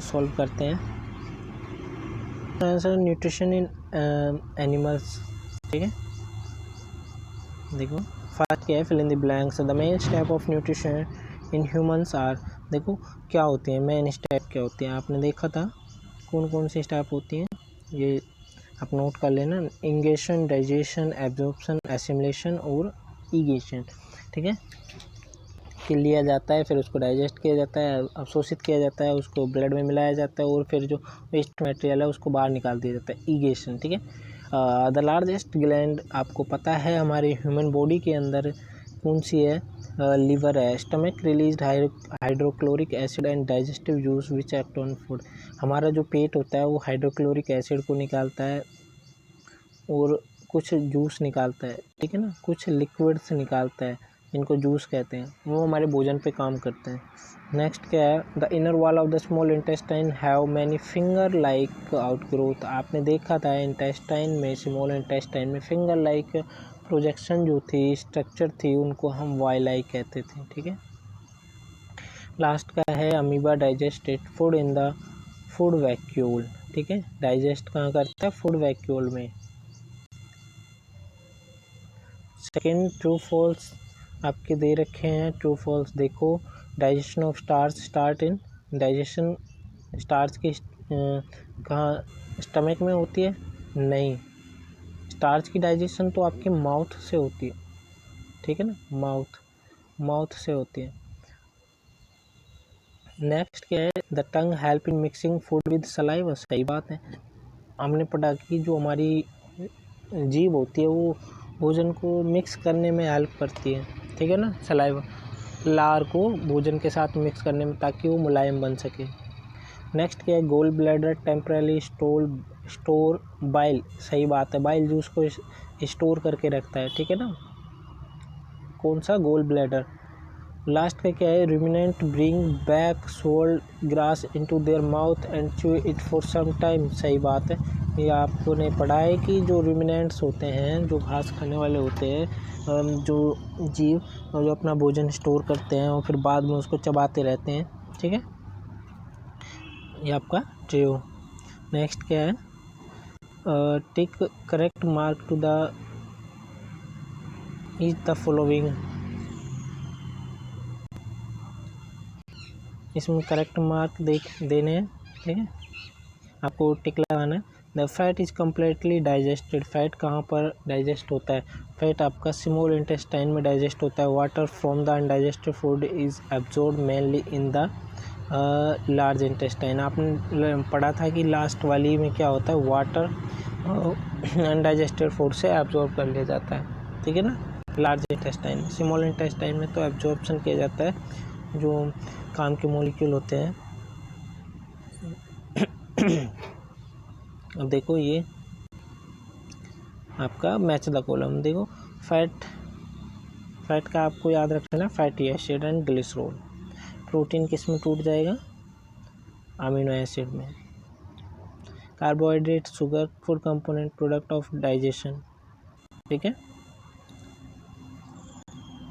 Solve करते हैं। Answer nutrition in animals, ठीक है। देखो फर्स्ट क्या है, fill in the blanks. The main step of nutrition in humans are, देखो क्या होती है मेन स्टेप, क्या होती है आपने देखा था, कौन कौन सी स्टेप होती हैं, ये आप नोट कर लेना। इंगेशन, डाइजेशन, एब्जॉर्प्शन, एसिमिलेशन और ईगेशन, ठीक है। कि लिया जाता है, फिर उसको डाइजेस्ट किया जाता है, अवशोषित किया जाता है, उसको ब्लड में मिलाया जाता है और फिर जो वेस्ट मटेरियल है उसको बाहर निकाल दिया जाता है, ईगेशन, ठीक है। द लार्जेस्ट ग्लैंड आपको पता है हमारे ह्यूमन बॉडी के अंदर कौन सी है, लीवर है। Stomach release hydrochloric acid and digestive juice which act on food, हमारा जो पेट होता है वो हाइड्रोक्लोरिक एसिड को निकालता है और कुछ जूस निकालता है, ठीक है ना, कुछ लिक्विड्स निकालता है जिनको जूस कहते हैं, वो हमारे भोजन पे काम करते हैं। नेक्स्ट क्या है, the inner wall of the small intestine have many finger like outgrowth, आपने देखा था इंटेस्टाइन में, स्मॉल इंटेस्टाइन में फिंगर लाइक प्रोजेक्शन जो थी, स्ट्रक्चर थी, उनको हम वाइलाई कहते थे, ठीक है। लास्ट का है amoeba digested food in the food vacuole, ठीक है। डाइजेस्ट कहाँ करता है, फूड वैक्यूल में। सेकेंड ट्रू फॉल्स आपके दे रखे हैं, ट्रू फॉल्स देखो। Digestion of starch start in, digestion starch की कहाँ, स्टमक में होती है, नहीं, स्टार्च की डाइजेशन तो आपके माउथ से होती है, ठीक है ना, माउथ से होती है। नेक्स्ट क्या है, the tongue help in mixing food with saliva, सही बात है, हमने पढ़ा कि जो हमारी जीभ होती है वो भोजन को मिक्स करने में हेल्प करती है, ठीक है ना, सलाइवा, लार को भोजन के साथ मिक्स करने में, ताकि वो मुलायम बन सके। नेक्स्ट क्या है, gall bladder temporarily store bile, सही बात है, बाइल जूस को स्टोर करके रखता है, ठीक है ना, कौन सा, गोल ब्लैडर। लास्ट का क्या है, ruminant bring back sold grass into their mouth and chew it for some time, सही बात है, ये आपने पढ़ा है कि जो रुमिनेंट्स होते हैं, जो घास खाने वाले होते हैं, जो जीव जो अपना भोजन स्टोर करते हैं और फिर बाद में उसको चबाते रहते हैं, ठीक है, ये आपका ट्रियो। नेक्स्ट क्या है, tick correct mark to the is the following, इसमें करेक्ट मार्क देने हैं, ठीक है, आपको टिक लगाना है। The fat is completely digested, fat कहाँ पर डाइजेस्ट होता है, फैट आपका स्मॉल इंटेस्टाइन में डाइजेस्ट होता है। Water from the undigested food is absorb mainly in the large intestine, आपने पढ़ा था कि लास्ट वाली में क्या होता है, वाटर अनडाइजेस्टेड फूड से एब्जॉर्ब कर लिया जाता है, ठीक है ना, लार्ज इंटेस्टाइन। स्मॉल इंटेस्टाइन में तो एब्जॉर्प्शन किया जाता है, जो काम के मॉलिक्यूल होते हैं। अब देखो ये आपका मैच द कॉलम, देखो फैट का आपको याद रखना है, fatty acid and glycerol. Protein किस में टूट जाएगा, अमीनो एसिड में। Carbohydrate, sugar, food component, product of digestion, ठीक है।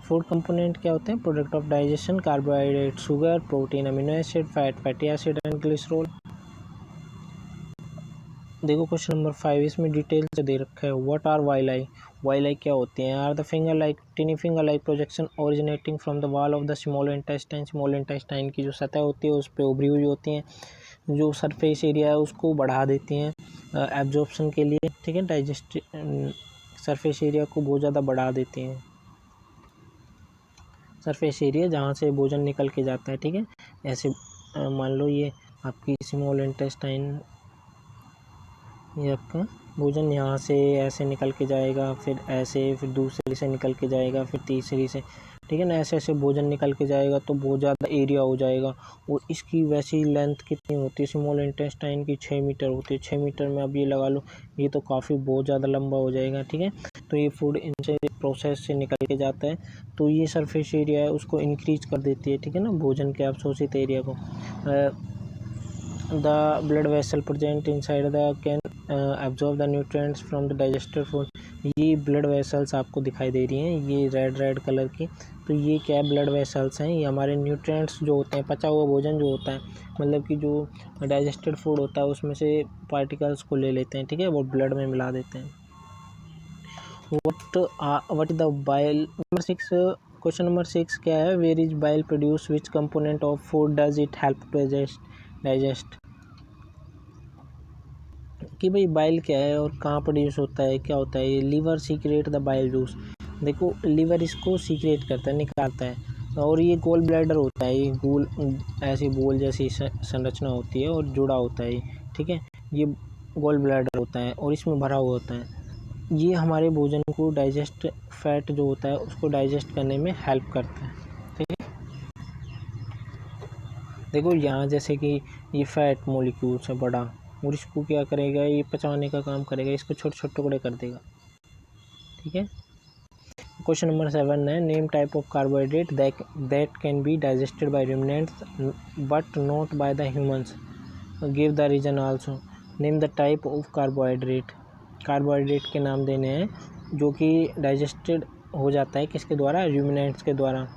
फूड कंपोनेंट क्या होते हैं, product of digestion, carbohydrate, sugar, protein, amino acid, fat, fatty acid and glycerol. देखो क्वेश्चन नंबर 5, इसमें डिटेल से दे रखा है, व्हाट आर वाइलाई, वाइलाई क्या होते हैं, are the finger like tiny finger like projection originating from the wall of the small intestine, small intestine की जो सतह होती है उस पर उभरी हुई होती हैं, जो सरफेस एरिया है उसको बढ़ा देती हैं एब्जॉर्प्शन के लिए, ठीक है, डाइजेस्ट सरफेस एरिया को बहुत ज़्यादा बढ़ा देती हैं, सरफेस एरिया जहाँ से भोजन निकल के जाता है, ठीक है। ऐसे मान लो ये आपकी स्मॉल इंटेस्टाइन, ये आपका भोजन यहाँ से ऐसे निकल के जाएगा, फिर ऐसे, फिर दूसरी से निकल के जाएगा, फिर तीसरी से, ठीक है ना, ऐसे ऐसे भोजन निकल के जाएगा तो बहुत ज़्यादा एरिया हो जाएगा। और इसकी वैसी लेंथ कितनी होती है, स्मॉल इंटेस्टाइन की 6 मीटर होती है, 6 मीटर में अब ये लगा लो, ये तो काफ़ी बहुत ज़्यादा लंबा हो जाएगा, ठीक है। तो ये फूड इनसे प्रोसेस से निकल के जाता है, तो ये सरफेस एरिया है उसको इंक्रीज कर देती है, ठीक है ना, भोजन के अवशोषित एरिया को। The blood vessel present inside the can absorb the nutrients from the digested food, ये ब्लड वेसल्स आपको दिखाई दे रही हैं, ये रेड कलर की, तो ये क्या है, ब्लड वेसल्स हैं। ये हमारे न्यूट्रिएंट्स जो होते हैं, पचा हुआ भोजन जो होता है, मतलब कि जो डाइजेस्टेड फूड होता है उसमें से पार्टिकल्स को ले लेते हैं, ठीक है, वो ब्लड में मिला देते हैं। What the bile, number 6, question number 6 क्या है, where is bile produce, which component of food does it help to digest. कि भाई बाइल क्या है और कहाँ प्रोड्यूस होता है, क्या होता है। ये liver secrete the bile juice, देखो लीवर इसको सीक्रेट करता है, निकालता है। और ये गोल ब्लैडर होता है, ये गोल ऐसी बोल जैसी संरचना होती है और जुड़ा होता है, ठीक है। ये गोल ब्लैडर होता है और इसमें भरा हुआ होता है। ये हमारे भोजन को डाइजेस्ट, फैट जो होता है उसको डाइजेस्ट करने में हेल्प करता है, ठीक है। देखो यहाँ जैसे कि ये फैट मॉलिक्यूल्स है बड़ा, और इसको क्या करेगा, ये पचाने का काम करेगा, इसको छोटे छोटे टुकड़े कर देगा, ठीक है। क्वेश्चन नंबर 7 है, name type of carbohydrate that can be digested by ruminants but not by the humans, give the reason also. Name the type of carbohydrate, carbohydrate के नाम देने हैं जो कि डाइजेस्टेड हो जाता है किसके द्वारा, रूमिनेंट्स के द्वारा,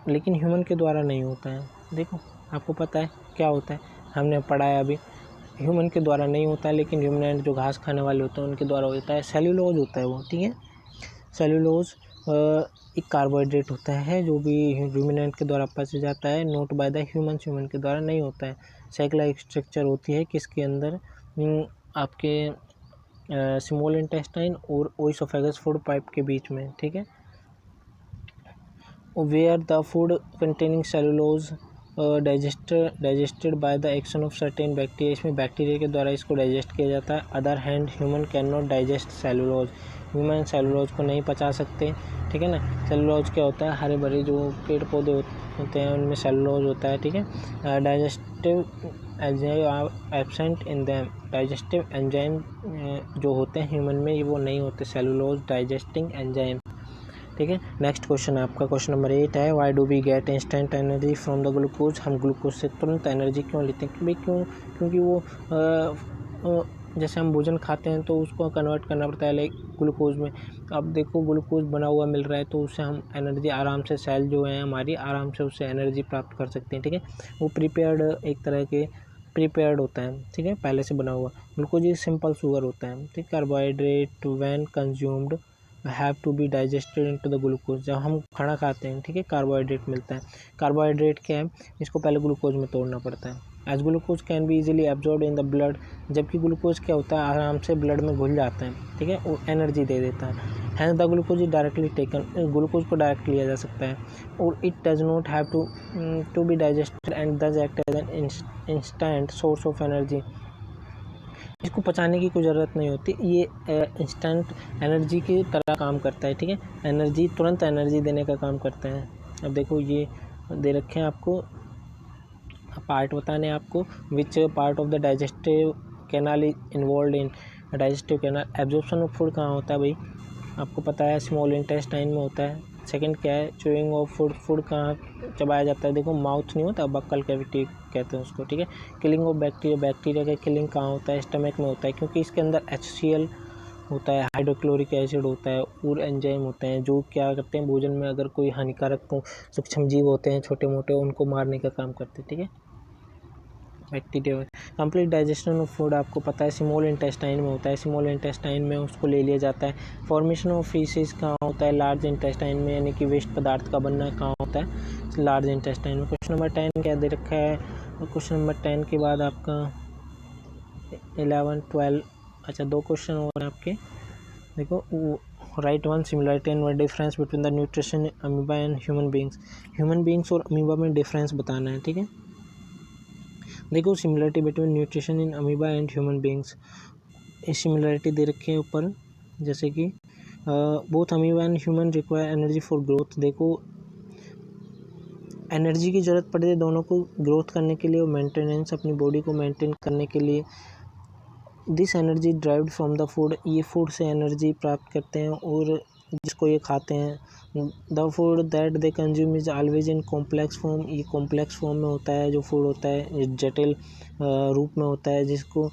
लेकिन ह्यूमन के द्वारा नहीं होता है। देखो आपको पता है क्या होता है, हमने पढ़ा है अभी, ह्यूमन के द्वारा नहीं होता है, लेकिन रूमिनेंट जो घास खाने वाले होते हैं उनके द्वारा होता है। सेल्यूलोज होता है वो, ठीक है। सेल्यूलोज एक कार्बोहाइड्रेट होता है जो भी रूमिनेंट के द्वारा पच जाता है, note by the human, human के द्वारा नहीं होता है। साइक्लिक स्ट्रक्चर होती है किसके अंदर, आपके स्मॉल इंटेस्टाइन और ओइसोफेगस फूड पाइप के बीच में, ठीक है। Where the food containing cellulose digested by the action of certain bacteria, इसमें बैक्टीरिया के द्वारा इसको डाइजेस्ट किया जाता है। Other hand human can not digest cellulose, human cellulose को नहीं पचा सकते, ठीक है ना। सेलुलोज क्या होता है, हरे भरे जो पेड़ पौधे होते हैं उनमें सेलुलोज होता है, ठीक है। Digestive enzyme are absent in them, digestive enzyme जो होते हैं ह्यूमन में वो नहीं होते, सेलुलोज डाइजेस्टिंग एंजाइम, ठीक है। नेक्स्ट क्वेश्चन आपका क्वेश्चन नंबर 8 है, why do we get instant energy from the glucose, हम ग्लूकोज से तुरंत एनर्जी क्यों लेते हैं, भाई क्योंकि वो जैसे हम भोजन खाते हैं तो उसको कन्वर्ट करना पड़ता है लाइक ग्लूकोज में। अब देखो ग्लूकोज बना हुआ मिल रहा है तो उससे हम एनर्जी आराम से, सेल जो है हमारी आराम से उससे एनर्जी प्राप्त कर सकते हैं, ठीक है। वो प्रिपेयर्ड, एक तरह के प्रिपेयर्ड होता है, ठीक है, पहले से बना हुआ। ग्लूकोज एक सिंपल शुगर होता है, ठीक। Carbohydrate when consumed have to be digested into the glucose, जब हम खाना खाते हैं, ठीक है, कार्बोहाइड्रेट मिलता है। कार्बोहाइड्रेट क्या है, इसको पहले ग्लूकोज में तोड़ना पड़ता है। As glucose can be easily absorb in the blood, जबकि ग्लूकोज क्या होता है, आराम से ब्लड में घुल जाता है, ठीक है, वो एनर्जी दे देता है। Hence the glucose is directly taken, glucose को डायरेक्ट लिया जा सकता है। और it does not have to be digested and does act as an instant source of energy, इसको पचाने की कोई ज़रूरत नहीं होती, ये इंस्टेंट एनर्जी की तरह काम करता है, ठीक है। एनर्जी, तुरंत एनर्जी देने का काम करता है। अब देखो ये दे रखे हैं आपको पार्ट, बताने आपको which part of the digestive canal is involve in, digestive canal, absorption of food कहाँ होता है भाई, आपको पता है स्मॉल इंटेस्टाइन में होता है। सेकंड क्या है, च्यूइंग ऑफ फूड, फूड कहाँ चबाया जाता है, देखो माउथ नहीं होता, बक्कल कैविटी कहते हैं उसको, ठीक है। किलिंग ऑफ बैक्टीरिया, बैक्टीरिया का किलिंग कहाँ होता है, स्टमक में होता है, क्योंकि इसके अंदर HCl होता है, हाइड्रोक्लोरिक एसिड होता है और एंजाइम होते हैं जो क्या करते हैं, भोजन में अगर कोई हानिकारक सूक्ष्म जीव होते हैं छोटे मोटे, उनको मारने का काम करते हैं, ठीक है, bacteria. Complete digestion of food आपको पता है स्मॉल इंटेस्टाइन में होता है, स्मॉल इंटेस्टाइन में उसको ले लिया जाता है। फॉर्मेशन ऑफ फीसेस कहाँ होता है, लार्ज इंटेस्टाइन में, यानी कि वेस्ट पदार्थ का बनना कहाँ होता है, लार्ज इंटेस्टाइन में। क्वेश्चन नंबर 10 क्या दे रखा है, क्वेश्चन नंबर 10 के बाद आपका 11, 12, अच्छा 2 क्वेश्चन और आपके, देखो right one, similarity and difference between the nutrition amoeba and human beings, human beings और अमीबा में डिफरेंस बताना है, ठीक है। देखो similarity between nutrition in amoeba and human beings, ये सिमिलरिटी दे रखे हैं ऊपर, जैसे कि both amoeba and human require energy for growth, देखो एनर्जी की ज़रूरत पड़ती है दोनों को ग्रोथ करने के लिए और मेंटेनेंस, अपनी बॉडी को मेंटेन करने के लिए। This energy derived from the food, ये फूड से एनर्जी प्राप्त करते हैं और जिसको ये खाते हैं। The food that they consume is always in complex form, ये कॉम्प्लेक्स फॉर्म में होता है जो फूड होता है, जटिल रूप में होता है, जिसको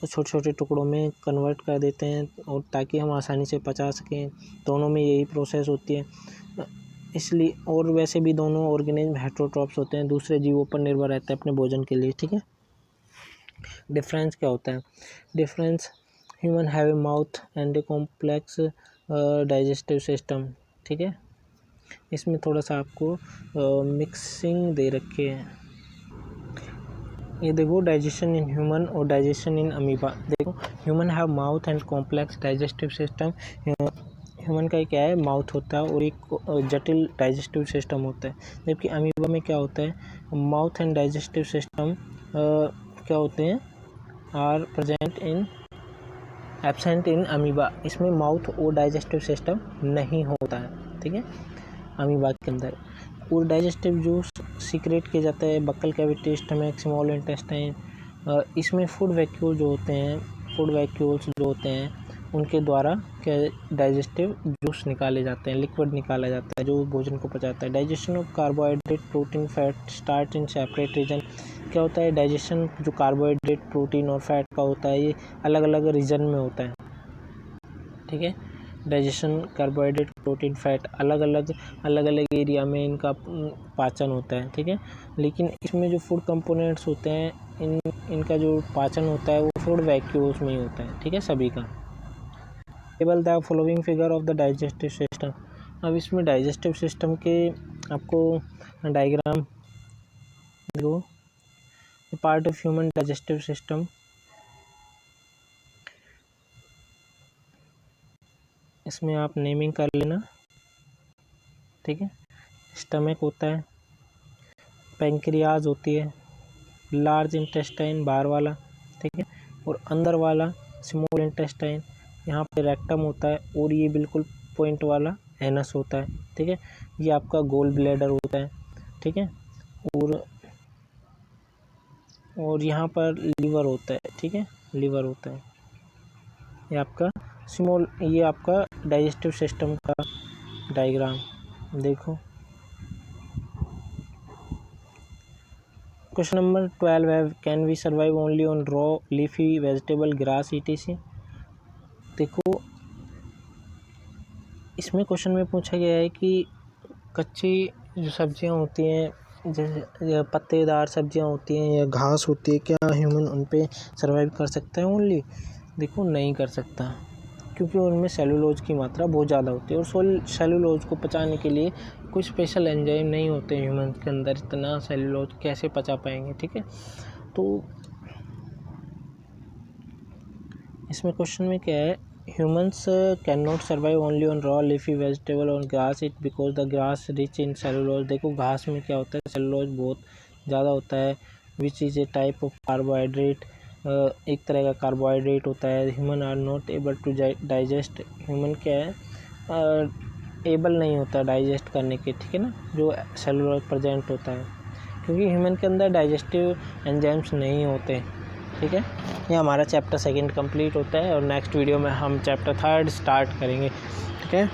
छोटे छोटे टुकड़ों में कन्वर्ट कर देते हैं और ताकि हम आसानी से पचा सकें। दोनों में यही प्रोसेस होती है, इसलिए। और वैसे भी दोनों ऑर्गेनिज्म हेटेरोट्रॉप्स होते हैं, दूसरे जीवों पर निर्भर रहते हैं अपने भोजन के लिए, ठीक है। डिफरेंस क्या होता है? Difference, human have a mouth and a complex digestive system, ठीक है। इसमें थोड़ा सा आपको मिक्सिंग दे रखे है। ये देखो, डाइजेशन इन ह्यूमन और डाइजेशन इन अमीबा। देखो, human have mouth and complex digestive system. Human का क्या है, माउथ होता है और एक जटिल डाइजेस्टिव सिस्टम होता है, जबकि अमीबा में क्या होता है, माउथ एंड डाइजेस्टिव सिस्टम क्या होते हैं, are present in absent in amoeba. इसमें माउथ और डाइजेस्टिव सिस्टम नहीं होता है, ठीक है, अमीबा के अंदर। और डाइजेस्टिव जूस सीक्रेट किया जाता है buccal cavity, stomach, small intestine. इसमें फूड वैक्यूल जो होते हैं, फूड वैक्यूल्स जो होते हैं उनके द्वारा क्या डाइजेस्टिव जूस निकाले जाते हैं, लिक्विड निकाला जाता है जो भोजन को पचाता है। Digestion of carbohydrate, protein, fat start in separate region. क्या होता है, डाइजेशन जो कार्बोहाइड्रेट, प्रोटीन और फैट का होता है, ये अलग अलग रीजन में होता है, ठीक है। डाइजेशन कार्बोहाइड्रेट, प्रोटीन, फैट अलग अलग एरिया में इनका पाचन होता है, ठीक है। लेकिन इसमें जो फूड कंपोनेंट्स होते हैं, इनका जो पाचन होता है वो फूड वैक्यूल्स में ही होता है, ठीक है, सभी का। Table the following figure of the digestive system. अब इसमें डाइजेस्टिव सिस्टम के आपको डायग्राम देखो, part of human digestive system. इसमें आप नेमिंग कर लेना, ठीक है। स्टमक होता है, पैंक्रियाज होती है, लार्ज इंटेस्टाइन बाहर वाला, ठीक है, और अंदर वाला स्मॉल इंटेस्टाइन, यहाँ पे रेक्टम होता है, और ये बिल्कुल पॉइंट वाला एनस होता है, ठीक है। ये आपका गोल ब्लैडर होता है, ठीक है, और यहाँ पर लीवर होता है, ठीक है, लीवर होता है। ये आपका ये आपका डाइजेस्टिव सिस्टम का डायग्राम देखो। क्वेश्चन नंबर 12 है, can we survive only on raw leafy vegetable grass etc. देखो, इसमें क्वेश्चन में पूछा गया है कि कच्ची जो सब्जियां होती हैं, जैसे पत्तेदार सब्जियां होती हैं या घास होती है, क्या ह्यूमन उन पे सर्वाइव कर सकता है ओनली? देखो, नहीं कर सकता, क्योंकि उनमें सेलुलोज की मात्रा बहुत ज़्यादा होती है, और सेलुलोज को पचाने के लिए कोई स्पेशल एंजाइम नहीं होते ह्यूमन के अंदर। इतना सेलुलोज कैसे पचा पाएंगे, ठीक है। तो इसमें क्वेश्चन में क्या है, humans can not survive only on raw leafy vegetable on grass it because the grass rich in cellulose. देखो, घास में क्या होता है, सेलुलोज बहुत ज़्यादा होता है, which is a type of carbohydrate, एक तरह का कार्बोहाइड्रेट होता है। Human are not able to digest, human क्या है, एबल नहीं होता डाइजेस्ट करने के, ठीक है ना, जो सेलुलोज प्रेजेंट होता है, क्योंकि ह्यूमन के अंदर डाइजेस्टिव एंजाइम्स नहीं होते, ठीक है। ये हमारा चैप्टर 2 कंप्लीट होता है, और नेक्स्ट वीडियो में हम चैप्टर 3 स्टार्ट करेंगे, ठीक है।